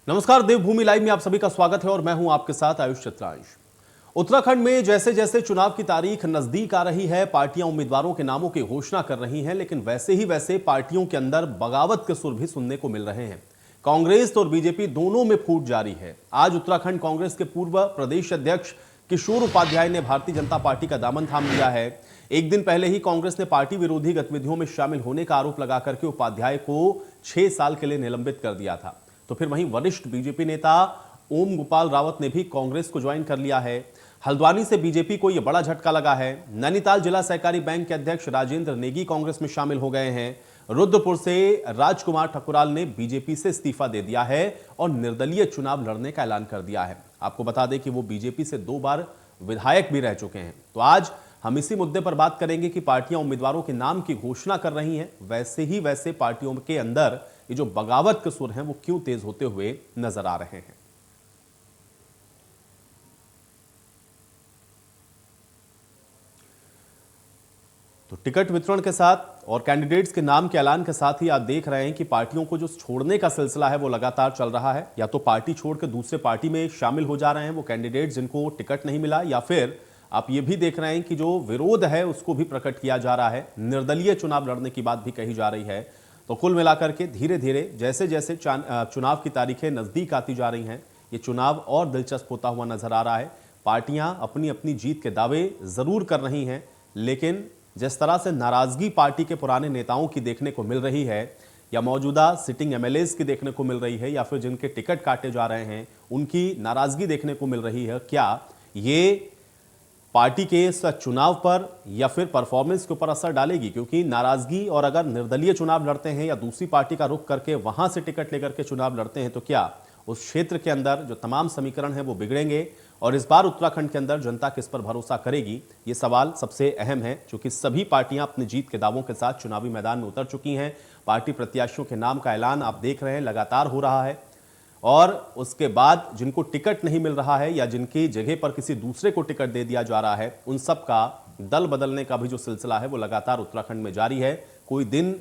नमस्कार, देवभूमि लाइव में आप सभी का स्वागत है और मैं हूं आपके साथ आयुष चित्रांश। उत्तराखंड में जैसे जैसे चुनाव की तारीख नजदीक आ रही है, पार्टियां उम्मीदवारों के नामों की घोषणा कर रही हैं, लेकिन वैसे ही वैसे पार्टियों के अंदर बगावत के सुर भी सुनने को मिल रहे हैं। कांग्रेस और बीजेपी दोनों में फूट जारी है। आज उत्तराखंड कांग्रेस के पूर्व प्रदेश अध्यक्ष किशोर उपाध्याय ने भारतीय जनता पार्टी का दामन थाम लिया है। एक दिन पहले ही कांग्रेस ने पार्टी विरोधी गतिविधियों में शामिल होने का आरोप लगाकर के उपाध्याय को 6 साल के लिए निलंबित कर दिया था। तो फिर वहीं वरिष्ठ बीजेपी नेता ओम गोपाल रावत ने भी कांग्रेस को ज्वाइन कर लिया है। हल्द्वानी से बीजेपी को यह बड़ा झटका लगा है। नैनीताल जिला सहकारी बैंक के अध्यक्ष राजेंद्र नेगी कांग्रेस में शामिल हो गए हैं। रुद्रपुर से राजकुमार ठकुराल ने बीजेपी से इस्तीफा दे दिया है और निर्दलीय चुनाव लड़ने का ऐलान कर दिया है। आपको बता दें कि वो बीजेपी से 2 बार विधायक भी रह चुके हैं। तो आज हम इसी मुद्दे पर बात करेंगे कि पार्टियां उम्मीदवारों के नाम की घोषणा कर रही हैं, वैसे ही वैसे पार्टियों के अंदर ये जो बगावत के सुर हैं वो क्यों तेज होते हुए नजर आ रहे हैं। तो टिकट वितरण के साथ और कैंडिडेट्स के नाम के ऐलान के साथ ही आप देख रहे हैं कि पार्टियों को जो छोड़ने का सिलसिला है वो लगातार चल रहा है। या तो पार्टी छोड़ के दूसरे पार्टी में शामिल हो जा रहे हैं वो कैंडिडेट जिनको टिकट नहीं मिला, या फिर आप ये भी देख रहे हैं कि जो विरोध है उसको भी प्रकट किया जा रहा है। निर्दलीय चुनाव लड़ने की बात भी कही जा रही है। तो कुल मिलाकर के धीरे धीरे जैसे जैसे चुनाव की तारीखें नजदीक आती जा रही हैं, ये चुनाव और दिलचस्प होता हुआ नजर आ रहा है। पार्टियां अपनी अपनी जीत के दावे जरूर कर रही हैं, लेकिन जिस तरह से नाराजगी पार्टी के पुराने नेताओं की देखने को मिल रही है, या मौजूदा सिटिंग एमएलएज की देखने को मिल रही है, या फिर जिनके टिकट काटे जा रहे हैं उनकी नाराजगी देखने को मिल रही है, क्या ये पार्टी के इस चुनाव पर या फिर परफॉर्मेंस के ऊपर असर डालेगी? क्योंकि नाराजगी और अगर निर्दलीय चुनाव लड़ते हैं या दूसरी पार्टी का रुख करके वहां से टिकट लेकर के चुनाव लड़ते हैं, तो क्या उस क्षेत्र के अंदर जो तमाम समीकरण है वो बिगड़ेंगे? और इस बार उत्तराखंड के अंदर जनता किस पर भरोसा करेगी, ये सवाल सबसे अहम है, क्योंकि सभी पार्टियां अपनी जीत के दावों के साथ चुनावी मैदान में उतर चुकी हैं। पार्टी प्रत्याशियों के नाम का ऐलान आप देख रहे हैं लगातार हो रहा है, और उसके बाद जिनको टिकट नहीं मिल रहा है या जिनकी जगह पर किसी दूसरे को टिकट दे दिया जा रहा है, उन सब का दल बदलने का भी जो सिलसिला है वो लगातार उत्तराखंड में जारी है। कोई दिन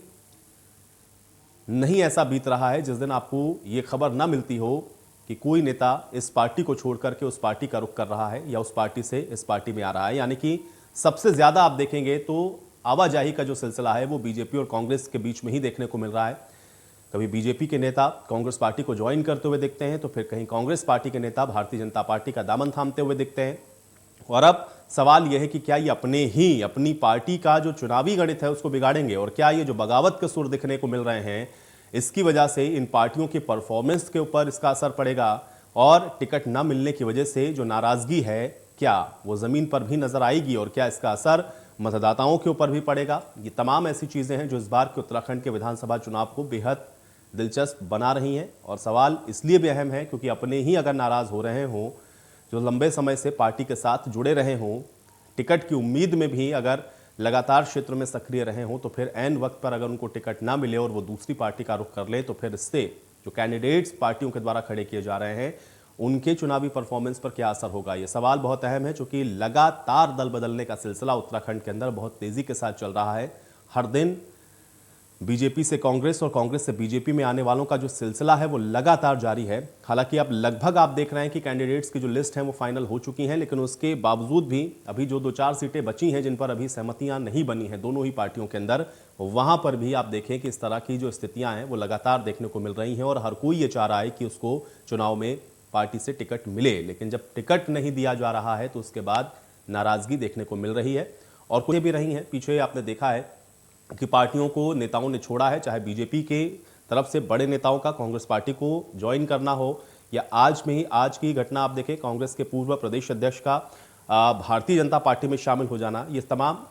नहीं ऐसा बीत रहा है जिस दिन आपको ये खबर ना मिलती हो कि कोई नेता इस पार्टी को छोड़ करके उस पार्टी का रुख कर रहा है या उस पार्टी से इस पार्टी में आ रहा है। यानी कि सबसे ज्यादा आप देखेंगे तो आवाजाही का जो सिलसिला है वो बीजेपी और कांग्रेस के बीच में ही देखने को मिल रहा है। कभी बीजेपी के नेता कांग्रेस पार्टी को ज्वाइन करते हुए दिखते हैं, तो फिर कहीं कांग्रेस पार्टी के नेता भारतीय जनता पार्टी का दामन थामते हुए दिखते हैं। और अब सवाल यह है कि क्या ये अपनी पार्टी का जो चुनावी गणित है उसको बिगाड़ेंगे, और क्या ये जो बगावत के सुर दिखने को मिल रहे हैं इसकी वजह से इन पार्टियों की परफॉर्मेंस के ऊपर इसका असर पड़ेगा, और टिकट न मिलने की वजह से जो नाराजगी है क्या वो जमीन पर भी नजर आएगी, और क्या इसका असर मतदाताओं के ऊपर भी पड़ेगा? ये तमाम ऐसी चीजें हैं जो इस बार के उत्तराखंड के विधानसभा चुनाव को बेहद दिलचस्प बना रही हैं। और सवाल इसलिए भी अहम है क्योंकि अपने ही अगर नाराज हो रहे हों, जो लंबे समय से पार्टी के साथ जुड़े रहे हों, टिकट की उम्मीद में भी अगर लगातार क्षेत्र में सक्रिय रहे हों, तो फिर ऐन वक्त पर अगर उनको टिकट ना मिले और वो दूसरी पार्टी का रुख कर ले, तो फिर इससे जो कैंडिडेट्स पार्टियों के द्वारा खड़े किए जा रहे हैं उनके चुनावी परफॉर्मेंस पर क्या असर होगा? ये सवाल बहुत अहम है, क्योंकि लगातार दल बदलने का सिलसिला उत्तराखंड के अंदर बहुत तेजी के साथ चल रहा है। हर दिन बीजेपी से कांग्रेस और कांग्रेस से बीजेपी में आने वालों का जो सिलसिला है वो लगातार जारी है। हालांकि अब लगभग आप देख रहे हैं कि कैंडिडेट्स की जो लिस्ट है वो फाइनल हो चुकी है, लेकिन उसके बावजूद भी अभी जो 2-4 सीटें बची हैं जिन पर अभी सहमतियां नहीं बनी हैं दोनों ही पार्टियों के अंदर, वहां पर भी आप देखें कि इस तरह की जो स्थितियां हैं वो लगातार देखने को मिल रही हैं। और हर कोई ये चाह रहा है कि उसको चुनाव में पार्टी से टिकट मिले, लेकिन जब टिकट नहीं दिया जा रहा है तो उसके बाद नाराजगी देखने को मिल रही है। और कुछ भी रही है, पीछे आपने देखा है कि पार्टियों को नेताओं ने छोड़ा है, चाहे बीजेपी के तरफ से बड़े नेताओं का कांग्रेस पार्टी को ज्वाइन करना हो, या आज की घटना आप देखें कांग्रेस के पूर्व प्रदेश अध्यक्ष का भारतीय जनता पार्टी में शामिल हो जाना। ये तमाम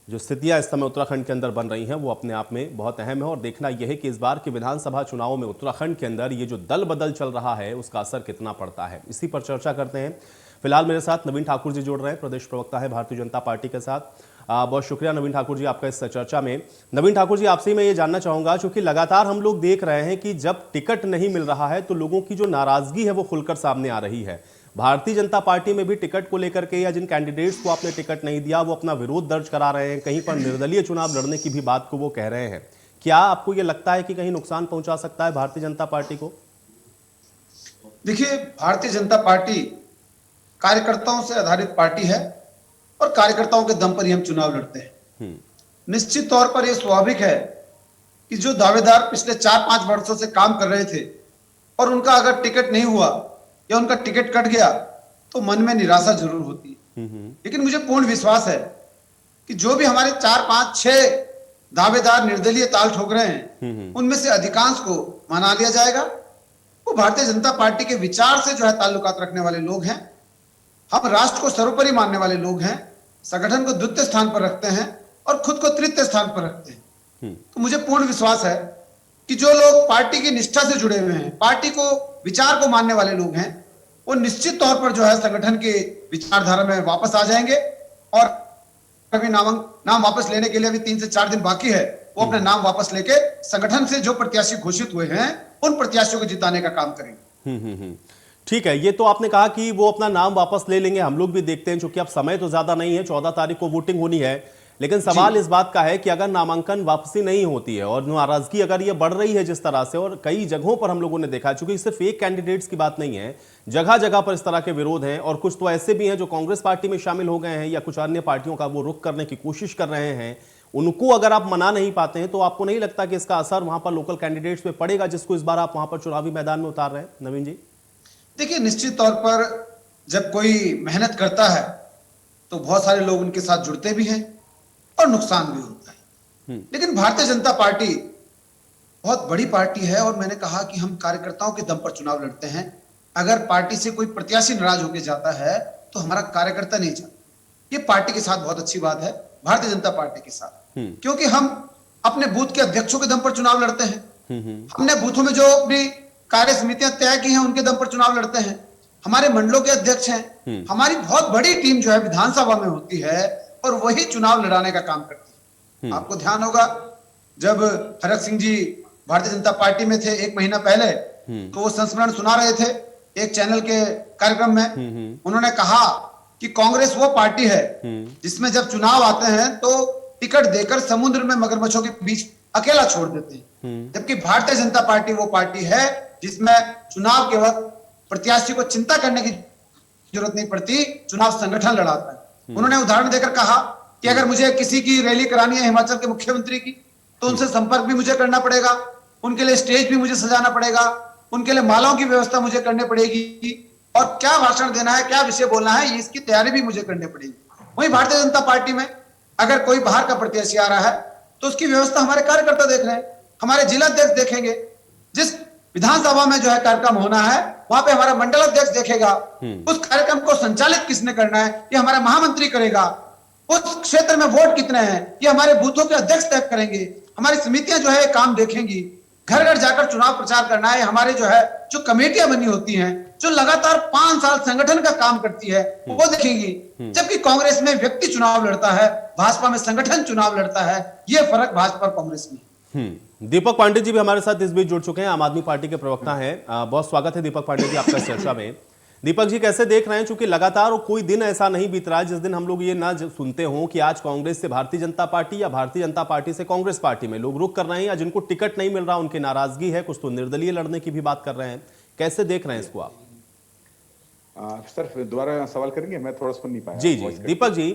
जो स्थितियां इस समय उत्तराखंड के अंदर बन रही हैं वो अपने आप में बहुत अहम है। और देखना यह है कि इस बार के विधानसभा चुनावों में उत्तराखंड के अंदर ये जो दल बदल चल रहा है उसका असर कितना पड़ता है, इसी पर चर्चा करते हैं। फिलहाल मेरे साथ नवीन ठाकुर जी जुड़ रहे हैं, प्रदेश प्रवक्ता है भारतीय जनता पार्टी के साथ। बहुत शुक्रिया नवीन ठाकुर जी आपका इस चर्चा में। नवीन ठाकुर जी, आपसे मैं ये जानना चाहूंगा, क्योंकि लगातार हम लोग देख रहे हैं कि जब टिकट नहीं मिल रहा है तो लोगों की जो नाराजगी है वो खुलकर सामने आ रही है। भारतीय जनता पार्टी में भी टिकट को लेकर के या जिन कैंडिडेट्स को आपने टिकट नहीं दिया वो अपना विरोध दर्ज करा रहे हैं, कहीं पर निर्दलीय चुनाव लड़ने की भी बात को वो कह रहे हैं। क्या आपको ये लगता है कि कहीं नुकसान पहुंचा सकता है भारतीय जनता पार्टी को? देखिए, भारतीय जनता पार्टी कार्यकर्ताओं से आधारित पार्टी है और कार्यकर्ताओं के दम पर ही हम चुनाव लड़ते हैं। हम्म। निश्चित तौर पर यह स्वाभाविक है कि जो दावेदार पिछले 4-5 वर्षों से काम कर रहे थे और उनका अगर टिकट नहीं हुआ या उनका टिकट कट गया तो मन में निराशा जरूर होती है। लेकिन मुझे पूर्ण विश्वास है कि जो भी हमारे 4-5-6 दावेदार निर्दलीय ताल ठोक रहे हैं उनमें से अधिकांश को मना लिया जाएगा। वो भारतीय जनता पार्टी के विचार से जो है ताल्लुकात रखने वाले लोग हैं। हम राष्ट्र को सर्वोपरि मानने वाले लोग हैं, संगठन को द्वितीय स्थान पर रखते हैं और खुद को तृतीय स्थान पर रखते हैं। तो मुझे पूर्ण विश्वास है कि जो लोग पार्टी की निष्ठा से जुड़े हुए हैं, पार्टी को विचार को मानने वाले लोग हैं, वो निश्चित तौर पर जो है संगठन की विचारधारा में वापस आ जाएंगे और अभी नाम वापस लेने के लिए अभी 3 से 4 दिन बाकी है। वो अपने नाम वापस लेके संगठन से जो प्रत्याशी घोषित हुए हैं उन प्रत्याशियों को जिताने का काम करेंगे। ठीक है, ये तो आपने कहा कि वो अपना नाम वापस ले लेंगे। हम लोग भी देखते हैं, क्योंकि अब समय तो ज्यादा नहीं है, 14 तारीख को वोटिंग होनी है। लेकिन सवाल इस बात का है कि अगर नामांकन वापसी नहीं होती है और नाराजगी अगर ये बढ़ रही है जिस तरह से, और कई जगहों पर हम लोगों ने देखा, चूंकि सिर्फ एक कैंडिडेट्स की बात नहीं है, जगह जगह पर इस तरह के विरोध हैं और कुछ तो ऐसे भी हैं जो कांग्रेस पार्टी में शामिल हो गए हैं या कुछ अन्य पार्टियों का वो रुख करने की कोशिश कर रहे हैं। उनको अगर आप मना नहीं पाते हैं तो आपको नहीं लगता कि इसका असर वहां पर लोकल कैंडिडेट्स पे पड़ेगा, जिसको इस बार आप वहां पर चुनावी मैदान में उतार रहे हैं? नवीन जी, देखिए, निश्चित तौर पर जब कोई मेहनत करता है तो बहुत सारे लोग उनके साथ जुड़ते भी हैं और नुकसान भी होता है। लेकिन भारतीय जनता पार्टी बहुत बड़ी पार्टी है और मैंने कहा कि हम कार्यकर्ताओं के दम पर चुनाव लड़ते हैं। अगर पार्टी से कोई प्रत्याशी नाराज होकर जाता है तो हमारा कार्यकर्ता नहीं जाता। ये पार्टी के साथ बहुत अच्छी बात है, भारतीय जनता पार्टी के साथ, क्योंकि हम अपने बूथ के अध्यक्षों के दम पर चुनाव लड़ते हैं। हमने बूथों में जो अपनी कार्य समितियां तय की हैं उनके दम पर चुनाव लड़ते हैं। हमारे मंडलों के अध्यक्ष हैं। हमारी बहुत बड़ी टीम जो है विधानसभा में होती है और वही चुनाव लड़ाने का काम करती है। आपको ध्यान होगा, जब हरक सिंह जी भारतीय जनता पार्टी में थे 1 महीना पहले, तो वो संस्मरण सुना रहे थे एक चैनल के कार्यक्रम में। उन्होंने कहा कि कांग्रेस वो पार्टी है जिसमें जब चुनाव आते हैं तो टिकट देकर समुद्र में मगरमच्छों के बीच अकेला छोड़ देते हैं, जबकि भारतीय जनता पार्टी वो पार्टी है जिसमें चुनाव के वक्त प्रत्याशी को चिंता करने की जरूरत नहीं पड़ती, चुनाव संगठन लड़ाता है। उन्होंने उदाहरण देकर कहा कि अगर मुझे किसी की रैली करानी है हिमाचल के मुख्यमंत्री की, तो उनसे संपर्क भी मुझे करना पड़ेगा, उनके लिए स्टेज भी मुझे सजाना पड़ेगा, उनके लिए मालाओं की व्यवस्था मुझे करनी पड़ेगी और क्या भाषण देना है, क्या विषय बोलना है, इसकी तैयारी भी मुझे करनी पड़ेगी। वहीं भारतीय जनता पार्टी में अगर कोई बाहर का प्रत्याशी आ रहा है तो उसकी व्यवस्था हमारे कार्यकर्ता देख रहे हैं, हमारे जिला अध्यक्ष देखेंगे। जिस विधानसभा में जो है कार्यक्रम होना है वहां पे हमारा मंडल अध्यक्ष देखेगा। उस कार्यक्रम को संचालित किसने करना है ये हमारा महामंत्री करेगा। उस क्षेत्र में वोट कितने हैं ये हमारे बूथों के अध्यक्ष तय करेंगे। हमारी समितियां जो है काम देखेंगी। घर घर जाकर चुनाव प्रचार करना है, हमारे जो कमेटियां बनी होती हैं, जो लगातार 5 साल संगठन का काम करती है, वो देखेंगी। जबकि कांग्रेस में व्यक्ति चुनाव लड़ता है, भाजपा में संगठन चुनाव लड़ता है। ये फर्क भाजपा और कांग्रेस में। दीपक पांडे जी भी हमारे साथ इस बीच जुड़ चुके हैं, आम आदमी पार्टी के प्रवक्ता हैं। बहुत स्वागत है दीपक पांडे जी आपका चर्चा में। दीपक जी, कैसे देख रहे हैं, चूंकि लगातार कोई दिन ऐसा नहीं बीत रहा है जिस दिन हम लोग ये ना सुनते हों कि आज कांग्रेस से भारतीय जनता पार्टी या भारतीय जनता पार्टी से कांग्रेस पार्टी में लोग रुख कर रहे हैं या जिनको टिकट नहीं मिल रहा उनकी नाराजगी है, कुछ तो निर्दलीय लड़ने की भी बात कर रहे हैं। कैसे देख रहे हैं इसको आप? सर दोबारा सवाल करेंगे, मैं थोड़ा सुन नहीं पाया। जी दीपक जी,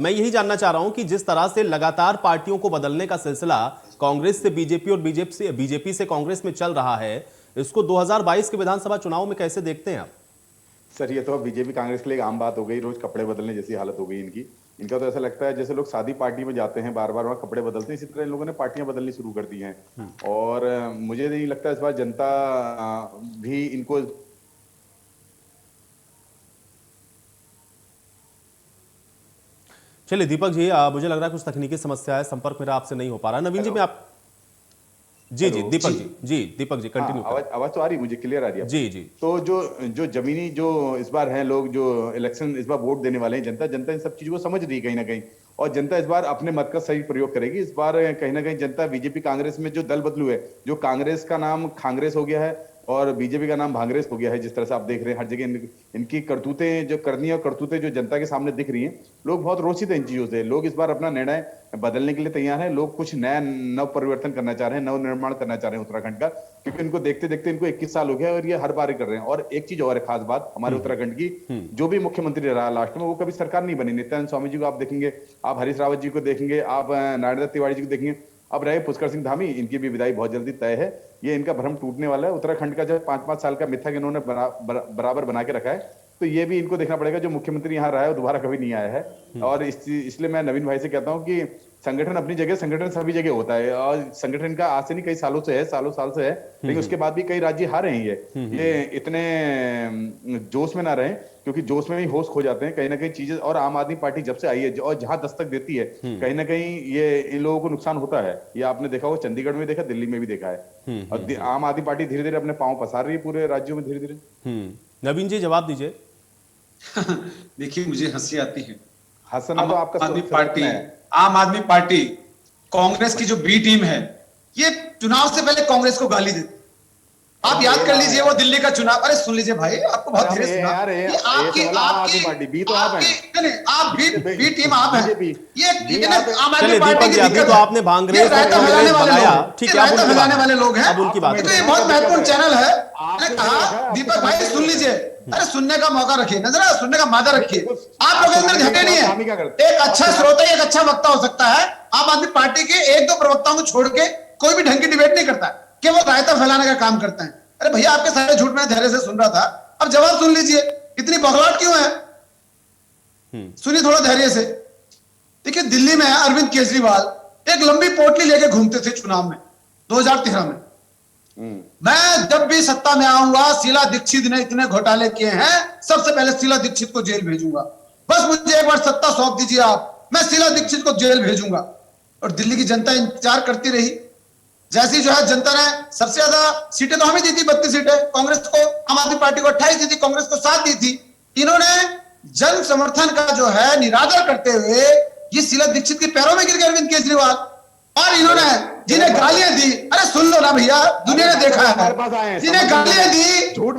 मैं यही जानना चाह रहा हूं कि जिस तरह से लगातार पार्टियों को बदलने का सिलसिला कांग्रेस से बीजेपी और बीजेपी से कांग्रेस में चल रहा है, इसको 2022 के विधानसभा चुनाव में कैसे देखते हैं आप? सर ये तो बीजेपी कांग्रेस के लिए आम बात हो गई, रोज कपड़े बदलने जैसी हालत हो गई इनकी। इनका तो ऐसा लगता है जैसे लोग शादी पार्टी में जाते हैं बार बार वहां कपड़े बदलते हैं, इसी तरह इन लोगों ने पार्टियां बदलनी शुरू कर दी हैं। और मुझे नहीं लगता इस बार जनता भी इनको चलिए दीपक जी, मुझे लग रहा है कुछ तकनीकी समस्या है, संपर्क मेरा आपसे नहीं हो पा रहा। नवीन जी मैं आप जी दीपक जी कंटिन्यू। आवाज तो आ रही, मुझे क्लियर आ रही है जी। तो जो जमीनी जो इस बार हैं लोग, जो इलेक्शन इस बार वोट देने वाले हैं, जनता इन सब चीजों को समझ रही है कहीं ना कहीं, और जनता इस बार अपने मत का सही प्रयोग करेगी। इस बार कहीं ना कहीं जनता बीजेपी कांग्रेस में जो दल बदलू है, जो कांग्रेस का नाम कांग्रेस हो गया है, और बीजेपी का नाम भांगरेस हो गया है। जिस तरह से आप देख रहे हैं हर जगह इनकी करतूतें जो करनी है और करतूतें जो जनता के सामने दिख रही हैं, लोग बहुत रोषित हैं इन चीजों से। लोग इस बार अपना निर्णय बदलने के लिए तैयार हैं। लोग कुछ नया नव परिवर्तन करना चाह रहे हैं, नव निर्माण करना चाह रहे हैं उत्तराखंड का, क्योंकि इनको देखते देखते इनको 21 साल हो गया और ये हर बार ही कर रहे हैं। और एक चीज और है खास बात हमारे उत्तराखंड की, जो भी मुख्यमंत्री रहा लास्ट में वो कभी सरकार नहीं बनी। नित्यानंद स्वामी जी को आप देखेंगे, आप हरीश रावत जी को देखेंगे, आप नारायण दत्त तिवारी जी को देखेंगे, अब रहे पुष्कर सिंह धामी, इनकी भी विदाई बहुत जल्दी तय है। ये इनका भ्रम टूटने वाला है। उत्तराखंड का जब 5-5 साल का मिथक इन्होंने बराबर बना के रखा है, तो ये भी इनको देखना पड़ेगा। जो मुख्यमंत्री यहाँ रहा है वो दोबारा कभी नहीं आया है। और इसलिए मैं नवीन भाई से कहता हूँ कि संगठन अपनी जगह, संगठन सभी जगह होता है और संगठन का आज से नहीं कई सालों से है, साल से है, लेकिन उसके बाद भी कई राज्य हारे हैं। ये इतने जोश में ना रहे, क्योंकि जोश में ही होश खो जाते हैं कहीं ना कहीं चीजें। और आम आदमी पार्टी जब से आई है और जहां दस्तक देती है, कहीं ना कहीं ये इन लोगों को नुकसान होता है। ये आपने देखा हो, चंडीगढ़ में देखा, दिल्ली में भी देखा है। और आम आदमी पार्टी धीरे धीरे अपने पांव पसार रही है पूरे राज्यों में धीरे धीरे। नवीन जी जवाब दीजिए। देखिए, मुझे हंसी आती है। हंसना तो आपका आम आदमी पार्टी कांग्रेस की जो बी टीम है, ये चुनाव से पहले कांग्रेस को गाली देती। आप याद कर लीजिए वो दिल्ली का चुनाव। अरे सुन लीजिए भाई, आपको बहुत धीरे सुना। आप बी टीम आप है। ये आम आदमी पार्टी की दिक्कत है। आपने भांगरेस बनाया, ठीक है, फैलाने वाले लोग हैं। अब उनकी बात, तो ये बहुत महत्वपूर्ण चैनल है। मैंने कहा दीपक भाई सुन लीजिए, अरे सुनने का मौका रखिए, नजर सुनने का मादा रखिए। आप लोग अंदर घटे नहीं है। एक अच्छा श्रोता, एक अच्छा वक्ता हो सकता है। आम आदमी पार्टी के 1-2 प्रवक्ताओं को छोड़ के कोई भी ढंग की डिबेट नहीं करता, केवल रायता फैलाने का काम करते हैं। अरे भैया, आपके सारे झूठ में धैर्य से सुन रहा था, अब जवाब सुन लीजिए। इतनी बगलाहट क्यों है? सुनिए थोड़ा धैर्य से। देखिए, दिल्ली में अरविंद केजरीवाल एक लंबी पोटली लेके घूमते थे चुनाव में 2013 में। मैं जब भी सत्ता में आऊंगा, शीला दीक्षित ने इतने घोटाले किए हैं, सबसे पहले शीला दीक्षित को जेल भेजूंगा। बस मुझे एक बार सत्ता सौंप दीजिए आप, मैं शीला दीक्षित को जेल भेजूंगा। और दिल्ली की जनता इंतजार करती रही। जैसी जो है जनता ने सबसे ज्यादा सीटें तो हमें दी थी, 32 सीटें, कांग्रेस को, आम आदमी पार्टी को 28 दी थी, कांग्रेस को 7 दी थी। इन्होंने जन समर्थन का जो है निरादर करते हुए ये शीला दीक्षित के पैरों में गिर गए अरविंद केजरीवाल। और इन्होंने जिन्हें गालियां दी, अरे सुन लो ना भैया, दुनिया ने देखा है, जिन्हें गालियां दी,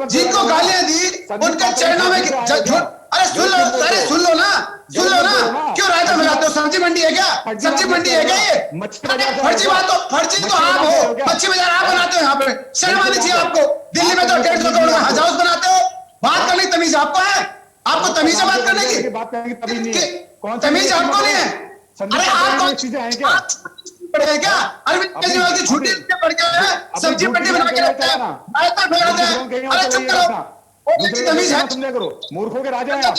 जिनको गालियां दी, उनके चरणों में अरे सुन लो, अरे सुन लो ना, सुन लो ना। क्यों रायता फैलाते हो? सब्जी मंडी है क्या? सब्जी मंडी है क्या ये? फर्जी बात तो, फर्जी तो आप हो। मच्छी बाजार आप बनाते हो यहाँ पे, शर्म आनी चाहिए आपको। दिल्ली में तो 150 करोड़ का हज हाउस बनाते हो। बात करने की तमीज आपको है? आपको तमीज है बात करने की? तमीज आपको नहीं है? अरे आपको पड़े क्या? अरविंद केजरीवाल की झूठी पड़ गया है, सब्जी मंडी बना के रखते हैं, रायता फैलाते हैं। अरे चुप करो, तमीज है? मूर्खों के राजा हैं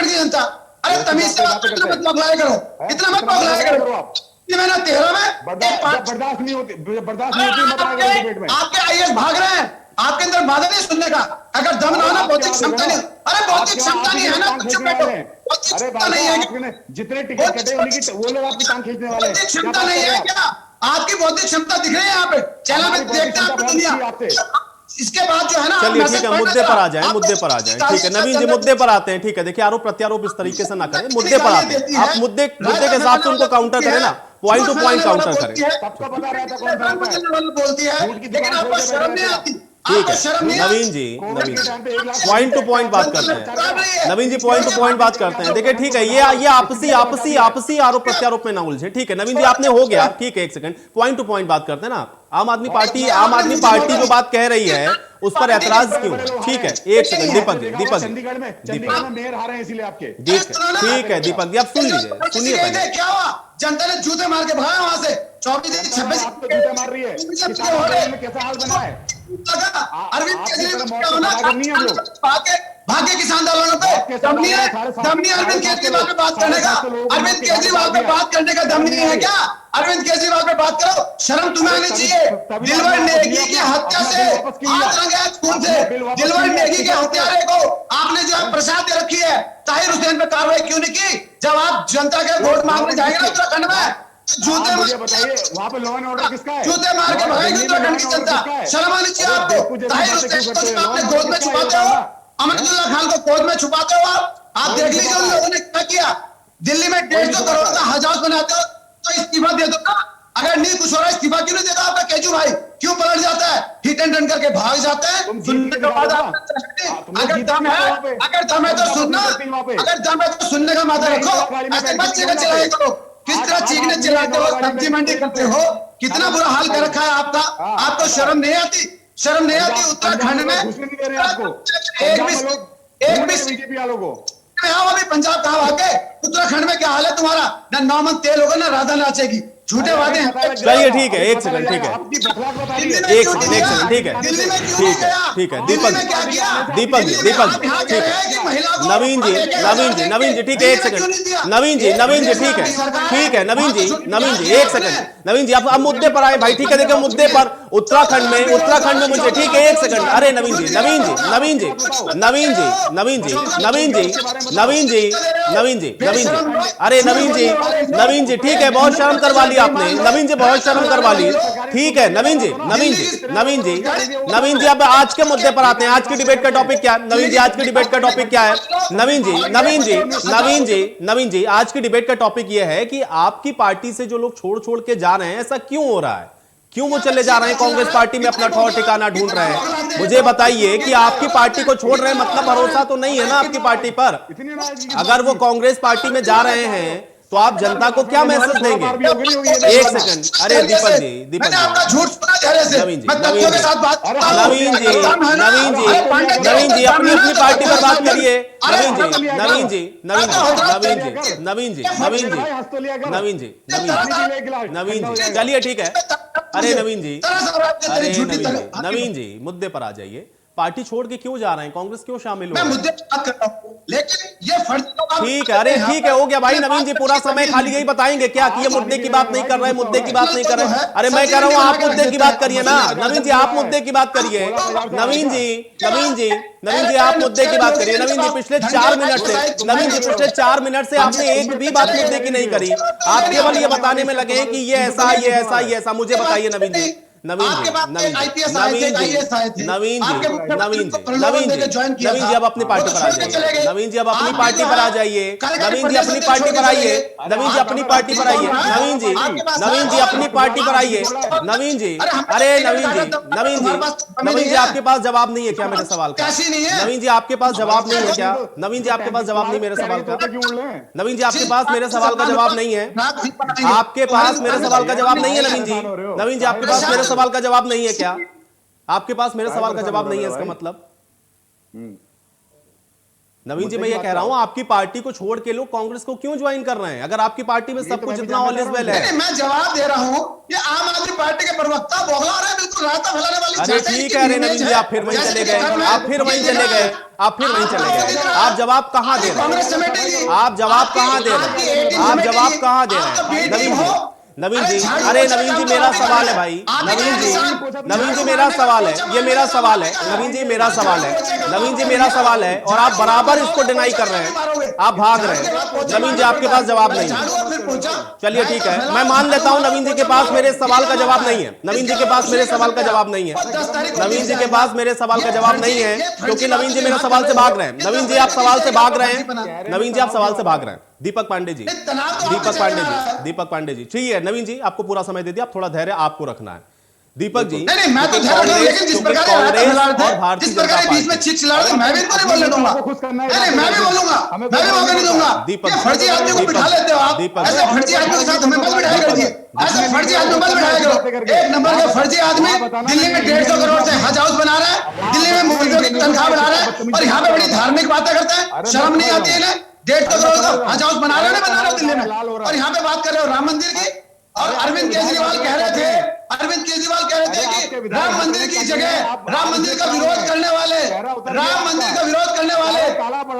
जनता। अरे तमीज से बात करना मत बगलाया करो, इतना मत बगलाया करो आप। मैंने 13 में बर्दाश्त नहीं होती, बर्दाश्त नहीं होती। आपके आईएएस भाग रहे हैं, आपके अंदर मादा नहीं सुनने का। अगर दम ना हो ना, बौद्धिक क्षमता नहीं, अरे बौद्धिक क्षमता नहीं है ना, तो चुप बैठो। बौद्धिक क्षमता नहीं है, जितने टिकट कटे उनकी वो लोग आपकी टांग खींचने वाले हैं। बौद्धिक क्षमता नहीं है क्या? आपकी बौद्धिक क्षमता दिख रही है यहाँ पे, चैनल में देखते हैं आपको दुनिया। इसके बाद जो है ना, चलिए ठीक है, मुद्दे पर आ जाएं, मुद्दे पर आ जाएं। ठीक है नवीन जी, मुद्दे पर आते हैं। ठीक है, देखिए आरोप प्रत्यारोप इस तरीके से ना करें, मुद्दे पर आते हैं। आप मुद्दे के हिसाब से उनको काउंटर करें ना, पॉइंट टू पॉइंट काउंटर करें। सबको पता रहता कौन बोलती है, लेकिन आपको शर्म नहीं आती। ठीक है नवीन जी, पॉइंट टू पॉइंट बात करते हैं। नवीन जी पॉइंट टू पॉइंट बात करते हैं। देखिए ठीक है, ये आपसी आरोप प्रत्यारोप में ना उलझे। ठीक है नवीन जी, आपने हो गया, ठीक है, एक सेकंड, पॉइंट टू पॉइंट बात करते हैं ना। आम आदमी पार्टी जो बात कह रही है उस पर ऐतराज क्यों? ठीक है, एक सेकंड, दीपक चंडीगढ़ में मेयर हारे हैं इसीलिए आपके। ठीक है दीपक जी, आप सुन लीजिए, सुनिए पहले। क्या हुआ? जनता ने जूते मार के भगाया वहां से। 24-26 जूते मार रही है, कैसा हाल बना है? अरविंद केजरीवाल भाग्य किसान आंदोलन पे दम नहीं है अरविंद केजरीवाल पे बात करने का। अरविंद केजरीवाल पे बात करने का दम नहीं है क्या? अरविंद केजरीवाल पे बात करो, शर्म तुम्हें आनी चाहिए। दिलवर नेगी की हत्या से हाथ रंगे खून से, दिलवर नेगी के हत्यारे को आपने जो है प्रसाद दे रखी है, ताहिर हुसैन पे कार्रवाई क्यों नहीं की? जब आप जनता के वोट मांगने जाएंगे ना उत्तराखंड में, जूते बताइए वहां पे लॉ एंड ऑर्डर किसका है? जूते मार के भगाएंगे उत्तराखंड की जनता। शर्म आनी चाहिए आपको। ताहिर हुसैन को आपने गोद में छुपाते हो, अमरुल्लाह खान को गोद में छुपाते हो आप देख लीजिए उन लोगों ने क्या किया। दिल्ली में 150 करोड़ का हज हाउस बनाते हो तो इस्तीफा दे दो ना। अगर नहीं कुछ हो रहा है इस्तीफा क्यों नहीं देता आपका केजू भाई? क्यों पलट जाता है? हिट एंड रन करके भाग जाते हैं। सुनने के बाद अगर दम है तो सुनना, अगर दम है तो सुनने का माथा रखो। ऐसे बच्चे का चलाए करो, किस तरह चीखने चिल्लाते हो, सब्जी मंडी करते हो, कितना बुरा हाल कर रखा है आपका। आपको शर्म नहीं आती? शर्म नहीं आती? उत्तराखंड में एक भी बीजेपी वालों को अभी पंजाब कहाँ भागे? उत्तराखंड में क्या हाल है तुम्हारा? ना नौमन तेल होगा ना राधा नाचेगी। झूठे वादे हैं। चलिए ठीक है, एक सेकंड, ठीक है, एक सेकंड, ठीक है, ठीक है, दीपक जी, ठीक है, नवीन जी, ठीक है, एक सेकंड, नवीन जी, ठीक है, नवीन जी, एक सेकंड, नवीन जी, आप मुद्दे पर आए भाई, ठीक है, देखिए मुद्दे पर उत्तराखंड में मुझे, ठीक है, एक सेकंड, अरे नवीन जी, अरे नवीन जी, ठीक है, बहुत शर्म करवा ली आपने, नवीन जी, बहुत शर्म करवा ली, ठीक है, नवीन जी, अब आज के मुद्दे पर आते हैं। आज की डिबेट का टॉपिक क्या है नवीन जी? आज की डिबेट का टॉपिक क्या है नवीन जी, आज की डिबेट का टॉपिक यह है कि आपकी पार्टी से जो लोग छोड़ के जा रहे हैं, ऐसा क्यों हो रहा है? क्यों वो चले जा रहे हैं? कांग्रेस पार्टी में अपना ठौर ठिकाना ढूंढ रहे हैं। मुझे बताइए कि आपकी पार्टी को छोड़ रहे हैं, मतलब भरोसा तो नहीं है ना आपकी पार्टी पर। अगर वो कांग्रेस पार्टी में जा रहे हैं तो आप जनता को क्या मैसेज देंगे? एक सेकंड, अरे दीपक जी, झूठ सुना चेहरे से। नवीन जी, अपनी पार्टी पर बात करिए। नवीन जी, चलिए ठीक है। अरे नवीन जी, मुद्दे पर आ जाइए। पार्टी छोड़ के क्यों जा रहे हैं? कांग्रेस क्यों शामिल हो? मैं मुद्दे की बात कर रहा हूं, लेकिन ये फर्ज ठीक है, अरे ठीक है, हो गया भाई। नवीन जी पूरा समय खाली यही बताएंगे क्या कि ये मुद्दे की बात नहीं कर रहे, मुद्दे की बात नहीं कर रहे? अरे मैं कह रहा हूं आप मुद्दे की बात करिए ना नवीन जी, आप मुद्दे की बात करिए नवीन जी, आप मुद्दे की बात करिए। नवीन जी, पिछले 4 मिनट से आपने एक भी बात मुद्दे की नहीं करी। आप केवल ये बताने में लगे कि ये ऐसा। मुझे बताइए नवीन जी, नवीन जी, अब अपनी पार्टी पर आ जाइए। नवीन जी, अब अपनी पार्टी पर आ जाइए। नवीन जी, अपनी पार्टी पर आइए। नवीन जी, अपनी पार्टी पर आइए। नवीन जी, अपनी पार्टी पर आइए। नवीन जी, अरे नवीन जी, आपके पास जवाब नहीं है क्या मेरे सवाल का? नवीन जी, आपके पास जवाब नहीं है क्या? नवीन जी, आपके पास जवाब नहीं मेरे सवाल का? नवीन जी, आपके पास मेरे सवाल का जवाब नहीं है? आपके पास मेरे सवाल का जवाब नहीं है नवीन जी? नवीन जी, आपके पास मेरे सवाल का जवाब नहीं है क्या? आपके पास मेरे सवाल का जवाब नहीं है, इसका मतलब? नवीन जी, मैं ये कह रहा हूं आपकी पार्टी को छोड़ के लोग कांग्रेस को क्यों ज्वाइन कर रहे हैं अगर आपकी पार्टी में सब कुछ इतना ऑल इज वेल है? मैं जवाब दे रहा हूं, ये आम आदमी पार्टी के प्रवक्ता बौखला रहे हैं, बिल्कुल रास्ता फैलाने वाली। अरे ठीक है, अरे नवीन जी, आप फिर वहीं चले गए। आप जवाब कहां दे रहे हैं? आप जवाब कहां दे रहे हैं? नवीन जी, अरे नवीन जी, मेरा सवाल है भाई। नवीन जी, मेरा सवाल है, ये मेरा सवाल है। नवीन जी, मेरा सवाल है और आप बराबर इसको डिनाई कर रहे हैं, आप भाग रहे हैं। नवीन जी, आपके पास जवाब नहीं है। चलिए ठीक है, मैं मान लेता हूं नवीन जी के पास मेरे सवाल का जवाब नहीं है। नवीन जी के पास मेरे सवाल का जवाब नहीं है। नवीन जी के पास मेरे सवाल का जवाब नहीं है क्योंकि नवीन जी मेरे सवाल से भाग रहे हैं। नवीन जी, आप सवाल से भाग रहे हैं। नवीन जी, आप सवाल से भाग रहे हैं। दीपक पांडे जी, ठीक है नवीन जी, आपको पूरा समय दे दिया, आप थोड़ा धैर्य आपको रखना है। दीपक जी, नहीं, मैं तो लेकिन जिस प्रकार और भारतीय जनता पार्टी बीच में चीख चिल्ला रहे, मैं भी इनको नहीं बोलने दूंगा। नहीं, मैं भी बोलूंगा, मैं भी मौका नहीं दूंगा। दीपक, फर्जी आदमी को बिठा लेते हो आप, ऐसे फर्जी आदमी के साथ हमें मत बिठाया करिए। ऐसे फर्जी आदमी मत बिठाया करो। एक नंबर का फर्जी आदमी दिल्ली में 150 करोड़ से हज हाउस बना रहा है, दिल्ली में मुर्गियों की तनख्वाह बढ़ा रहा है और यहाँ पे बड़ी धार्मिक बातें करते हैं। शर्म नहीं आती है? 150 करोड़ का हज हाउस बना रहे हो दिल्ली में और यहाँ पे बात कर रहे हो राम मंदिर की। और अरविंद केजरीवाल कह रहे थे कि राम मंदिर की जगह राम मंदिर का विरोध करने वाले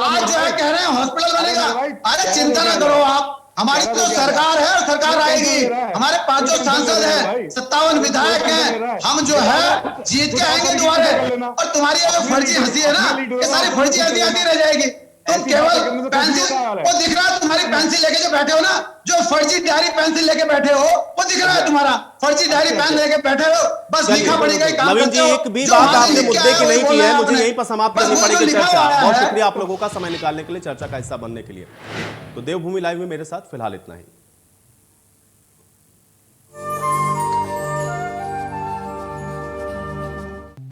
आज जो है कह रहे हैं हॉस्पिटल बनेगा। अरे चिंता ना करो आप, हमारी तो सरकार है और सरकार आएगी। हमारे 5 सांसद हैं, 57 विधायक हैं, हम जो है जीत के आएंगे दोबारा। और तुम्हारी ये जो फर्जी हंसी है ना, ये सारी फर्जी हंसी आती रह जाएगी। तुम केवल पेंसिल, वो दिख रहा है तुम्हारी पेंसिल लेके जो बैठे हो ना, जो फर्जी डायरी पेंसिल लेके बैठे हो, वो दिख रहा है तुम्हारा फर्जी डायरी पेन लेके बैठे हो, बस लिखा पड़ेगा। नवीन जी, एक भी बात आपने मुद्दे की नहीं की है, मुझे यहीं पर समाप्त करनी पड़ेगी चर्चा। बहुत शुक्रिया आप लोगों का समय निकालने के लिए, चर्चा का हिस्सा बनने के लिए। तो देवभूमि लाइव में मेरे साथ फिलहाल इतना ही।